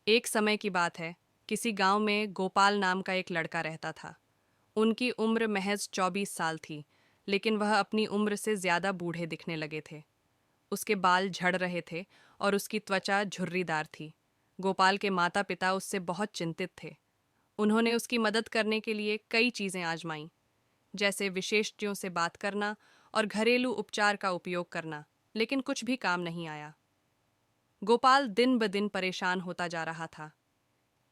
एक समय की बात है। किसी गांव में गोपाल नाम का एक लड़का रहता था। उनकी उम्र महज 24 साल थी, लेकिन वह अपनी उम्र से ज्यादा बूढ़े दिखने लगे थे। उसके बाल झड़ रहे थे और उसकी त्वचा झुर्रीदार थी। गोपाल के माता पिता उससे बहुत चिंतित थे। उन्होंने उसकी मदद करने के लिए कई चीजें आजमाईं, जैसे विशेषज्ञों से बात करना और घरेलू उपचार का उपयोग करना, लेकिन कुछ भी काम नहीं आया। गोपाल दिन ब दिन परेशान होता जा रहा था।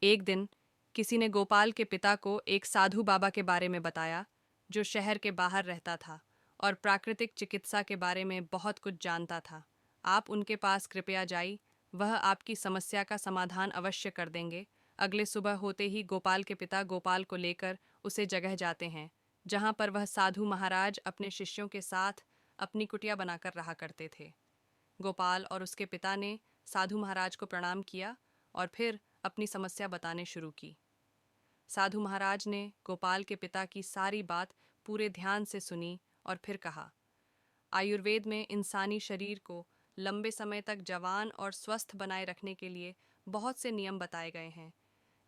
एक दिन किसी ने गोपाल के पिता को एक साधु बाबा के बारे में बताया, जो शहर के बाहर रहता था और प्राकृतिक चिकित्सा के बारे में बहुत कुछ जानता था। आप उनके पास कृपया जाइए, वह आपकी समस्या का समाधान अवश्य कर देंगे। अगले सुबह होते ही गोपाल के पिता गोपाल को लेकर उसे जगह जाते हैं, जहाँ पर वह साधु महाराज अपने शिष्यों के साथ अपनी कुटिया बनाकर रहा करते थे। गोपाल और उसके पिता ने साधु महाराज को प्रणाम किया और फिर अपनी समस्या बताने शुरू की। साधु महाराज ने गोपाल के पिता की सारी बात पूरे ध्यान से सुनी और फिर कहा, आयुर्वेद में इंसानी शरीर को लंबे समय तक जवान और स्वस्थ बनाए रखने के लिए बहुत से नियम बताए गए हैं,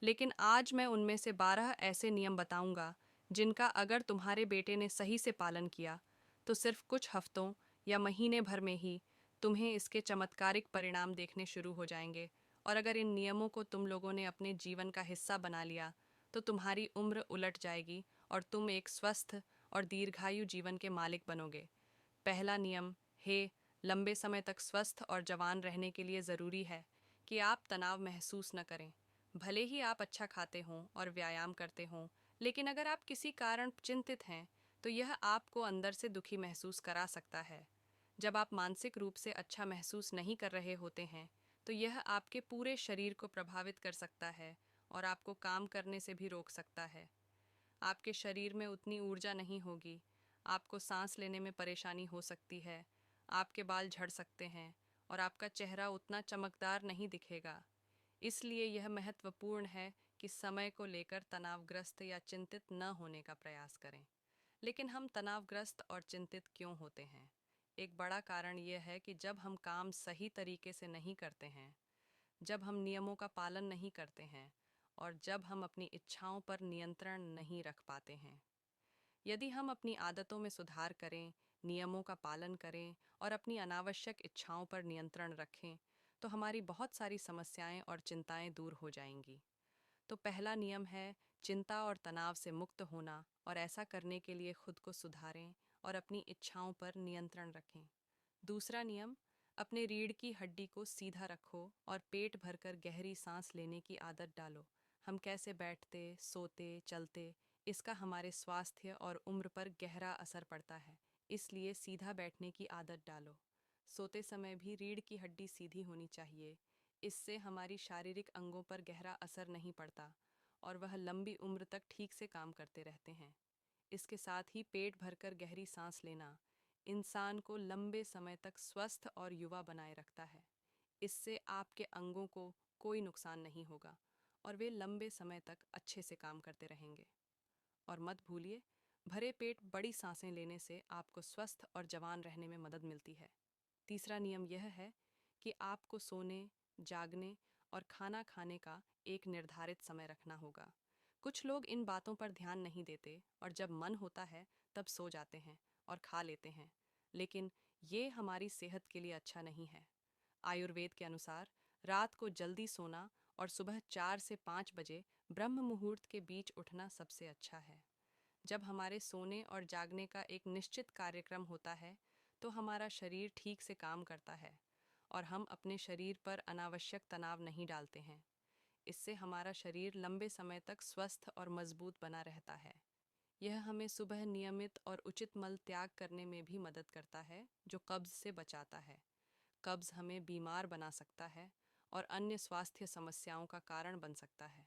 लेकिन आज मैं उनमें से 12 ऐसे नियम बताऊंगा जिनका अगर तुम्हारे बेटे ने सही से पालन किया तो सिर्फ कुछ हफ्तों या महीने भर में ही तुम्हें इसके चमत्कारिक परिणाम देखने शुरू हो जाएंगे। और अगर इन नियमों को तुम लोगों ने अपने जीवन का हिस्सा बना लिया तो तुम्हारी उम्र उलट जाएगी और तुम एक स्वस्थ और दीर्घायु जीवन के मालिक बनोगे। पहला नियम है, लंबे समय तक स्वस्थ और जवान रहने के लिए ज़रूरी है कि आप तनाव महसूस न करें। भले ही आप अच्छा खाते हों और व्यायाम करते हों, लेकिन अगर आप किसी कारण चिंतित हैं तो यह आपको अंदर से दुखी महसूस करा सकता है। जब आप मानसिक रूप से अच्छा महसूस नहीं कर रहे होते हैं तो यह आपके पूरे शरीर को प्रभावित कर सकता है और आपको काम करने से भी रोक सकता है। आपके शरीर में उतनी ऊर्जा नहीं होगी, आपको सांस लेने में परेशानी हो सकती है, आपके बाल झड़ सकते हैं और आपका चेहरा उतना चमकदार नहीं दिखेगा। इसलिए यह महत्वपूर्ण है कि समय को लेकर तनावग्रस्त या चिंतित न होने का प्रयास करें। लेकिन हम तनावग्रस्त और चिंतित क्यों होते हैं? एक बड़ा कारण यह है कि जब हम काम सही तरीके से नहीं करते हैं, जब हम नियमों का पालन नहीं करते हैं और जब हम अपनी इच्छाओं पर नियंत्रण नहीं रख पाते हैं। यदि हम अपनी आदतों में सुधार करें, नियमों का पालन करें और अपनी अनावश्यक इच्छाओं पर नियंत्रण रखें, तो हमारी बहुत सारी समस्याएं और चिंताएं दूर हो जाएंगी। तो पहला नियम है चिंता और तनाव से मुक्त होना, और ऐसा करने के लिए खुद को सुधारें और अपनी इच्छाओं पर नियंत्रण रखें। दूसरा नियम, अपने रीढ़ की हड्डी को सीधा रखो और पेट भरकर गहरी सांस लेने की आदत डालो। हम कैसे बैठते, सोते, चलते, इसका हमारे स्वास्थ्य और उम्र पर गहरा असर पड़ता है। इसलिए सीधा बैठने की आदत डालो। सोते समय भी रीढ़ की हड्डी सीधी होनी चाहिए। इससे हमारी शारीरिक अंगों पर गहरा असर नहीं पड़ता और वह लंबी उम्र तक ठीक से काम करते रहते हैं। इसके साथ ही पेट भरकर गहरी सांस लेना इंसान को लंबे समय तक स्वस्थ और युवा बनाए रखता है। इससे आपके अंगों को कोई नुकसान नहीं होगा और वे लंबे समय तक अच्छे से काम करते रहेंगे। और मत भूलिए, भरे पेट बड़ी सांसें लेने से आपको स्वस्थ और जवान रहने में मदद मिलती है। तीसरा नियम यह है कि आपको सोने, जागने और खाना खाने का एक निर्धारित समय रखना होगा। कुछ लोग इन बातों पर ध्यान नहीं देते और जब मन होता है तब सो जाते हैं और खा लेते हैं, लेकिन ये हमारी सेहत के लिए अच्छा नहीं है। आयुर्वेद के अनुसार रात को जल्दी सोना और सुबह 4 से 5 बजे ब्रह्म मुहूर्त के बीच उठना सबसे अच्छा है। जब हमारे सोने और जागने का एक निश्चित कार्यक्रम होता है तो हमारा शरीर ठीक से काम करता है और हम अपने शरीर पर अनावश्यक तनाव नहीं डालते हैं। इससे हमारा शरीर लंबे समय तक स्वस्थ और मजबूत बना रहता है। यह हमें सुबह नियमित और उचित मल त्याग करने में भी मदद करता है, जो कब्ज से बचाता है। कब्ज हमें बीमार बना सकता है और अन्य स्वास्थ्य समस्याओं का कारण बन सकता है।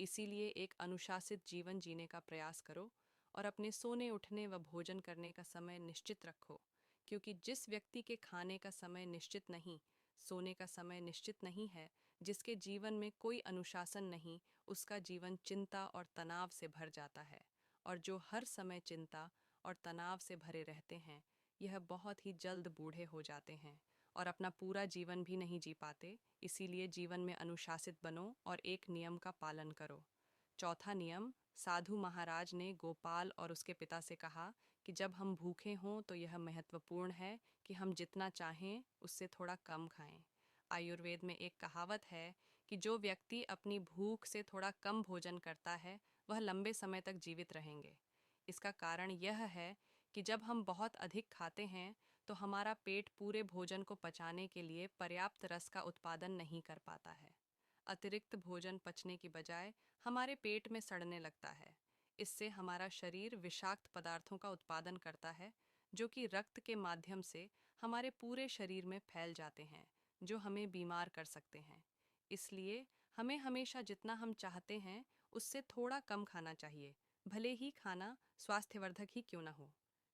इसीलिए एक अनुशासित जीवन जीने का प्रयास करो और अपने सोने, उठने व भोजन करने का समय निश्चित रखो, क्योंकि जिस व्यक्ति के खाने का समय निश्चित नहीं, सोने का समय निश्चित नहीं है, जिसके जीवन में कोई अनुशासन नहीं, उसका जीवन चिंता और तनाव से भर जाता है। और जो हर समय चिंता और तनाव से भरे रहते हैं, यह बहुत ही जल्द बूढ़े हो जाते हैं और अपना पूरा जीवन भी नहीं जी पाते। इसीलिए जीवन में अनुशासित बनो और एक नियम का पालन करो। चौथा नियम, साधु महाराज ने गोपाल और उसके पिता से कहा कि जब हम भूखे हों तो यह महत्वपूर्ण है कि हम जितना चाहें उससे थोड़ा कम खाएं। आयुर्वेद में एक कहावत है कि जो व्यक्ति अपनी भूख से थोड़ा कम भोजन करता है वह लंबे समय तक जीवित रहेंगे। इसका कारण यह है कि जब हम बहुत अधिक खाते हैं तो हमारा पेट पूरे भोजन को पचाने के लिए पर्याप्त रस का उत्पादन नहीं कर पाता है। अतिरिक्त भोजन पचने की बजाय हमारे पेट में सड़ने लगता है। इससे हमारा शरीर विषाक्त पदार्थों का उत्पादन करता है, जो कि रक्त के माध्यम से हमारे पूरे शरीर में फैल जाते हैं, जो हमें बीमार कर सकते हैं। इसलिए हमें हमेशा जितना हम चाहते हैं उससे थोड़ा कम खाना चाहिए, भले ही खाना स्वास्थ्यवर्धक ही क्यों न हो।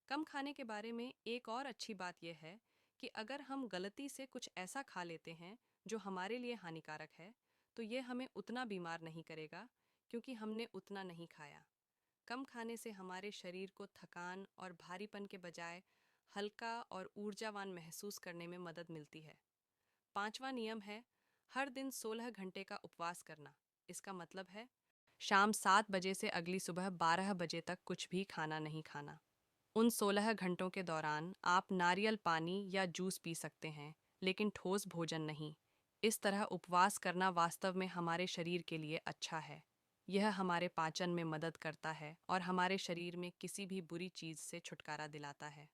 कम खाने के बारे में एक और अच्छी बात यह है कि अगर हम गलती से कुछ ऐसा खा लेते हैं जो हमारे लिए हानिकारक है, तो ये हमें उतना बीमार नहीं करेगा, क्योंकि हमने उतना नहीं खाया। कम खाने से हमारे शरीर को थकान और भारीपन के बजाय हल्का और ऊर्जावान महसूस करने में मदद मिलती है। पांचवा नियम है हर दिन 16 घंटे का उपवास करना। इसका मतलब है शाम 7 बजे से अगली सुबह 12 बजे तक कुछ भी खाना नहीं खाना। उन 16 घंटों के दौरान आप नारियल पानी या जूस पी सकते हैं, लेकिन ठोस भोजन नहीं। इस तरह उपवास करना वास्तव में हमारे शरीर के लिए अच्छा है। यह हमारे पाचन में मदद करता है और हमारे शरीर में किसी भी बुरी चीज़ से छुटकारा दिलाता है।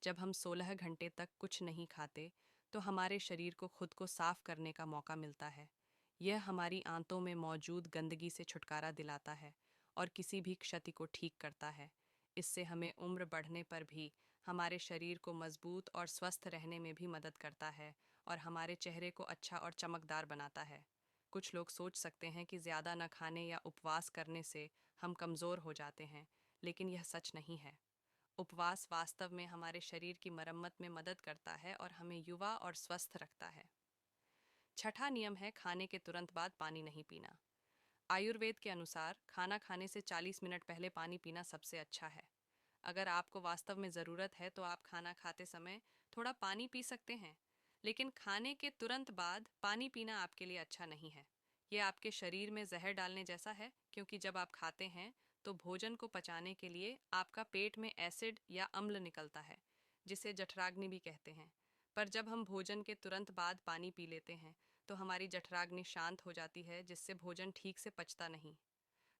जब हम 16 घंटे तक कुछ नहीं खाते तो हमारे शरीर को खुद को साफ करने का मौका मिलता है। यह हमारी आंतों में मौजूद गंदगी से छुटकारा दिलाता है और किसी भी क्षति को ठीक करता है। इससे हमें उम्र बढ़ने पर भी हमारे शरीर को मजबूत और स्वस्थ रहने में भी मदद करता है और हमारे चेहरे को अच्छा और चमकदार बनाता है। कुछ लोग सोच सकते हैं कि ज़्यादा न खाने या उपवास करने से हम कमज़ोर हो जाते हैं, लेकिन यह सच नहीं है। उपवास वास्तव में हमारे शरीर की मरम्मत में मदद करता है और हमें युवा और स्वस्थ रखता है। छठा नियम है खाने के तुरंत बाद पानी नहीं पीना। आयुर्वेद के अनुसार खाना खाने से 40 मिनट पहले पानी पीना सबसे अच्छा है। अगर आपको वास्तव में ज़रूरत है तो आप खाना खाते समय थोड़ा पानी पी सकते हैं, लेकिन खाने के तुरंत बाद पानी पीना आपके लिए अच्छा नहीं है। यह आपके शरीर में जहर डालने जैसा है, क्योंकि जब आप खाते हैं तो भोजन को पचाने के लिए आपका पेट में एसिड या अम्ल निकलता है, जिसे जठराग्नि भी कहते हैं। पर जब हम भोजन के तुरंत बाद पानी पी लेते हैं तो हमारी जठराग्नि शांत हो जाती है, जिससे भोजन ठीक से पचता नहीं।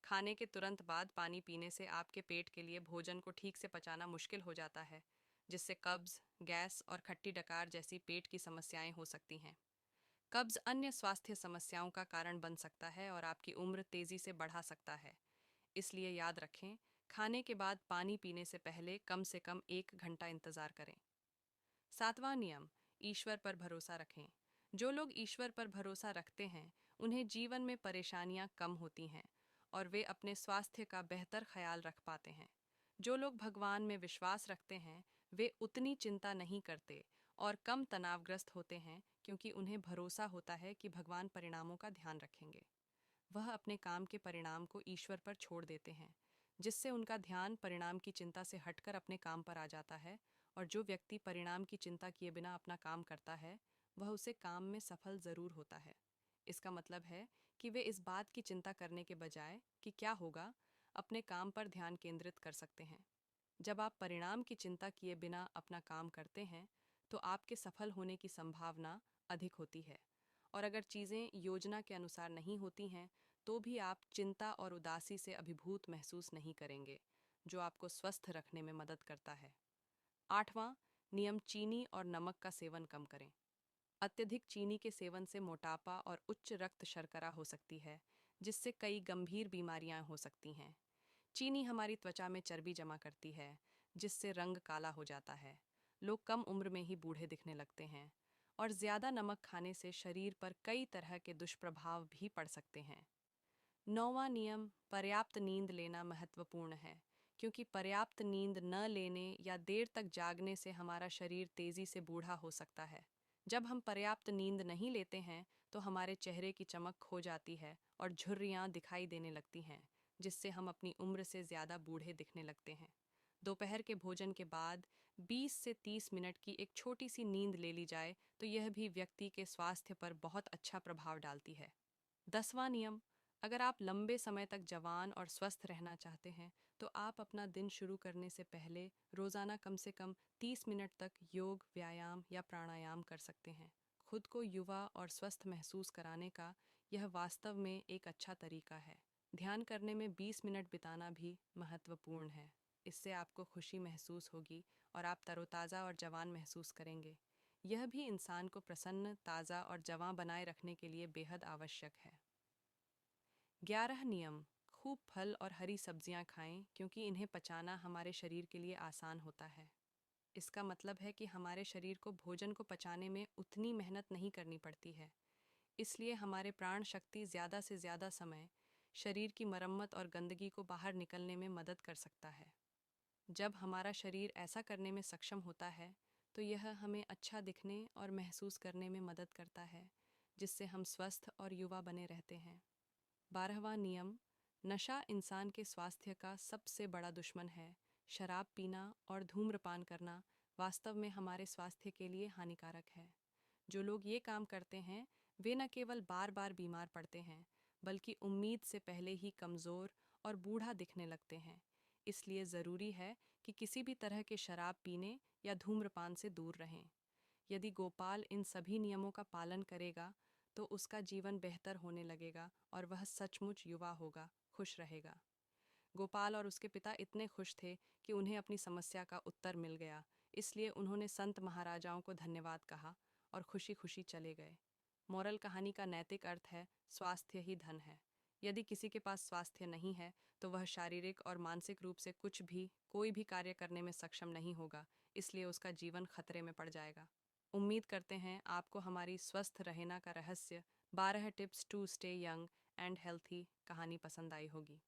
खाने के तुरंत बाद पानी पीने से आपके पेट के लिए भोजन को ठीक से पचाना मुश्किल हो जाता है, जिससे कब्ज, गैस और खट्टी डकार जैसी पेट की समस्याएं हो सकती हैं। कब्ज अन्य स्वास्थ्य समस्याओं का कारण बन सकता है और आपकी उम्र तेजी से बढ़ा सकता है। इसलिए याद रखें, खाने के बाद पानी पीने से पहले कम से कम 1 घंटा इंतजार करें। सातवां नियम, ईश्वर पर भरोसा रखें। जो लोग ईश्वर पर भरोसा रखते हैं उन्हें जीवन में परेशानियां कम होती हैं और वे अपने स्वास्थ्य का बेहतर ख्याल रख पाते हैं। जो लोग भगवान में विश्वास रखते हैं वे उतनी चिंता नहीं करते और कम तनावग्रस्त होते हैं, क्योंकि उन्हें भरोसा होता है कि भगवान परिणामों का ध्यान रखेंगे। वह अपने काम के परिणाम को ईश्वर पर छोड़ देते हैं, जिससे उनका ध्यान परिणाम की चिंता से हटकर अपने काम पर आ जाता है। और जो व्यक्ति परिणाम की चिंता किए बिना अपना काम करता है वह उसे काम में सफल ज़रूर होता है। इसका मतलब है कि वे इस बात की चिंता करने के बजाय कि क्या होगा, अपने काम पर ध्यान केंद्रित कर सकते हैं। जब आप परिणाम की चिंता किए बिना अपना काम करते हैं तो आपके सफल होने की संभावना अधिक होती है। और अगर चीज़ें योजना के अनुसार नहीं होती हैं तो भी आप चिंता और उदासी से अभिभूत महसूस नहीं करेंगे, जो आपको स्वस्थ रखने में मदद करता है। आठवां नियम, चीनी और नमक का सेवन कम करें। अत्यधिक चीनी के सेवन से मोटापा और उच्च रक्त शर्करा हो सकती है, जिससे कई गंभीर बीमारियां हो सकती हैं। चीनी हमारी त्वचा में चर्बी जमा करती है, जिससे रंग काला हो जाता है। लोग कम उम्र में ही बूढ़े दिखने लगते हैं और ज़्यादा नमक खाने से शरीर पर कई तरह के दुष्प्रभाव भी पड़ सकते हैं। नौवां नियम, पर्याप्त नींद लेना महत्वपूर्ण है, क्योंकि पर्याप्त नींद न लेने या देर तक जागने से हमारा शरीर तेजी से बूढ़ा हो सकता है। जब हम पर्याप्त नींद नहीं लेते हैं तो हमारे चेहरे की चमक खो जाती है और झुर्रियाँ दिखाई देने लगती हैं, जिससे हम अपनी उम्र से ज़्यादा बूढ़े दिखने लगते हैं। दोपहर के भोजन के बाद 20 से 30 मिनट की एक छोटी सी नींद ले ली जाए तो यह भी व्यक्ति के स्वास्थ्य पर बहुत अच्छा प्रभाव डालती है। 10वां नियम, अगर आप लंबे समय तक जवान और स्वस्थ रहना चाहते हैं तो आप अपना दिन शुरू करने से पहले रोज़ाना कम से कम 30 मिनट तक योग, व्यायाम या प्राणायाम कर सकते हैं। खुद को युवा और स्वस्थ महसूस कराने का यह वास्तव में एक अच्छा तरीका है। ध्यान करने में 20 मिनट बिताना भी महत्वपूर्ण है। इससे आपको खुशी महसूस होगी और आप तरोताज़ा और जवान महसूस करेंगे। यह भी इंसान को प्रसन्न, ताज़ा और जवां बनाए रखने के लिए बेहद आवश्यक है। 11 नियम, खूब फल और हरी सब्जियां खाएं क्योंकि इन्हें पचाना हमारे शरीर के लिए आसान होता है। इसका मतलब है कि हमारे शरीर को भोजन को पचाने में उतनी मेहनत नहीं करनी पड़ती है। इसलिए हमारे प्राण शक्ति ज़्यादा से ज़्यादा समय शरीर की मरम्मत और गंदगी को बाहर निकलने में मदद कर सकता है। जब हमारा शरीर ऐसा करने में सक्षम होता है तो यह हमें अच्छा दिखने और महसूस करने में मदद करता है, जिससे हम स्वस्थ और युवा बने रहते हैं। 12वां नियम, नशा इंसान के स्वास्थ्य का सबसे बड़ा दुश्मन है। शराब पीना और धूम्रपान करना वास्तव में हमारे स्वास्थ्य के लिए हानिकारक है। जो लोग ये काम करते हैं वे न केवल बार बार बीमार पड़ते हैं, बल्कि उम्मीद से पहले ही कमज़ोर और बूढ़ा दिखने लगते हैं। इसलिए ज़रूरी है कि किसी भी तरह के शराब पीने या धूम्रपान से दूर रहें। यदि गोपाल इन सभी नियमों का पालन करेगा तो उसका जीवन बेहतर होने लगेगा और वह सचमुच युवा होगा, खुश रहेगा। गोपाल और उसके पिता इतने खुश थे कि उन्हें अपनी समस्या का उत्तर मिल गया। इसलिए उन्होंने संत महाराजाओं को धन्यवाद कहा और खुशी खुशी चले गए। मोरल कहानी का नैतिक अर्थ है, स्वास्थ्य ही धन है। यदि किसी के पास स्वास्थ्य नहीं है तो वह शारीरिक और मानसिक रूप से कोई भी कार्य करने में सक्षम नहीं होगा। इसलिए उसका जीवन खतरे में पड़ जाएगा। उम्मीद करते हैं आपको हमारी स्वस्थ रहना का रहस्य 12 tips to stay young and healthy कहानी पसंद आई होगी।